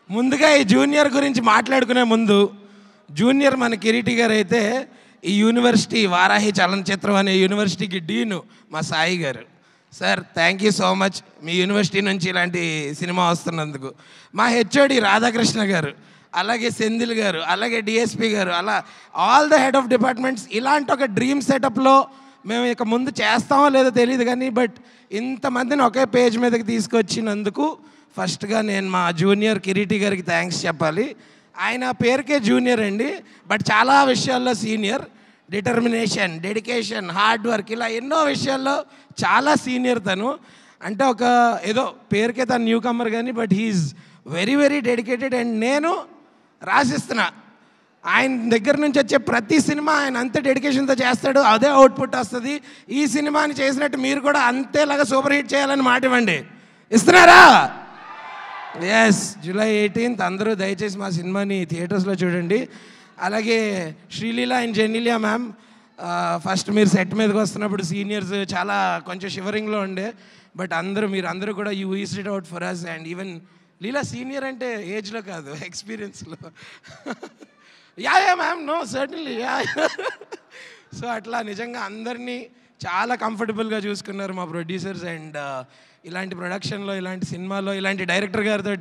ముందుగా ఈ జూనియర్ గురించి మాట్లాడుకునే ముందు, జూనియర్ మన కిరీటి గారు అయితే ఈ యూనివర్సిటీ వారాహి చలనచిత్రం అనే యూనివర్సిటీకి డీను మా సాయి గారు. Sir thank you so much me university నుంచి ఇలాంటి సినిమా వస్తున్నందుకు. మా హెచ్ఓడి రాధాకృష్ణ గారు, అలాగే సెంధిల్ గారు, అలాగే డిఎస్పి గారు, అలా all the head of departments. ఇలాంటి ఒక డ్రీమ్ సెటప్లో మేము ఇక ముందు చేస్తామో లేదో తెలియదు కానీ బట్ ఇంతమందిని ఒకే పేజ్ మీదకి తీసుకొచ్చినందుకు ఫస్ట్గా నేను మా జూనియర్ కిరీటి గారికి థ్యాంక్స్ చెప్పాలి. ఆయన పేరుకే జూనియర్ అండి, బట్ చాలా విషయాల్లో senior. Determination, dedication, hard work, ఇలా ఎన్నో విషయాల్లో చాలా సీనియర్ తను. అంటే ఒక ఏదో పేరుకే తను న్యూ కమర్ కానీ but he is very very dedicated. And నేను రాసిస్తున్నా, ఆయన దగ్గర నుంచి వచ్చే ప్రతి సినిమా ఆయన అంతే డెడికేషన్తో చేస్తాడు, అదే అవుట్పుట్ వస్తుంది. ఈ సినిమాని చేసినట్టు మీరు కూడా అంతేలాగా సూపర్ హిట్ చేయాలని మాట ఇవ్వండి. ఇస్తున్నారా? ఎస్, July 18th అందరూ దయచేసి మా సినిమాని థియేటర్స్లో చూడండి. అలాగే Sreeleela and Genelia ma'am, first మీరు సెట్ మీదకి వస్తున్నప్పుడు సీనియర్స్ చాలా కొంచెం షివరింగ్లో ఉండే, బట్ మీరందరూ కూడా you eased it out for us. And even Leela senior అంటే ఏజ్లో కాదు, ఎక్స్పీరియన్స్లో. Yeah ma'am, no certainly yeah. So అట్లా నిజంగా అందరినీ చాలా కంఫర్టబుల్గా చూసుకున్నారు మా ప్రొడ్యూసర్స్. అండ్ ఇలాంటి ప్రొడక్షన్లో, ఇలాంటి సినిమాలో, ఇలాంటి డైరెక్టర్ గారితో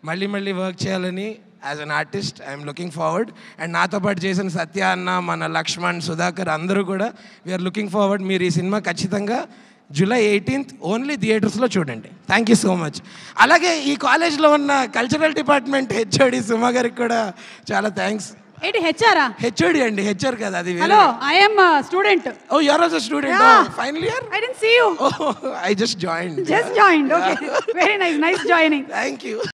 మళ్ళీ మళ్ళీ వర్క్ చేయాలని as an artist I'm looking forward. And నాతో పాటు చేసిన సత్య అన్న, మన లక్ష్మణ్, సుధాకర్ అందరూ కూడా వీఆర్ లుకింగ్ ఫార్వర్డ్. మీరు ఈ సినిమా ఖచ్చితంగా July 18th ఓన్లీ థియేటర్స్లో చూడండి. Thank you so much. అలాగే ఈ కాలేజ్లో ఉన్న కల్చరల్ డిపార్ట్మెంట్ హెచ్ఓడి సుమా గారికి కూడా చాలా థ్యాంక్స్. ఏంటి హెచ్ఆర్? హెచ్ఓడి అండి, హెచ్ఆర్ కదా అది. Hello, I am student. Oh you are also student? Final year? I didn't see you. I just joined. Okay, very nice joining. Thank you.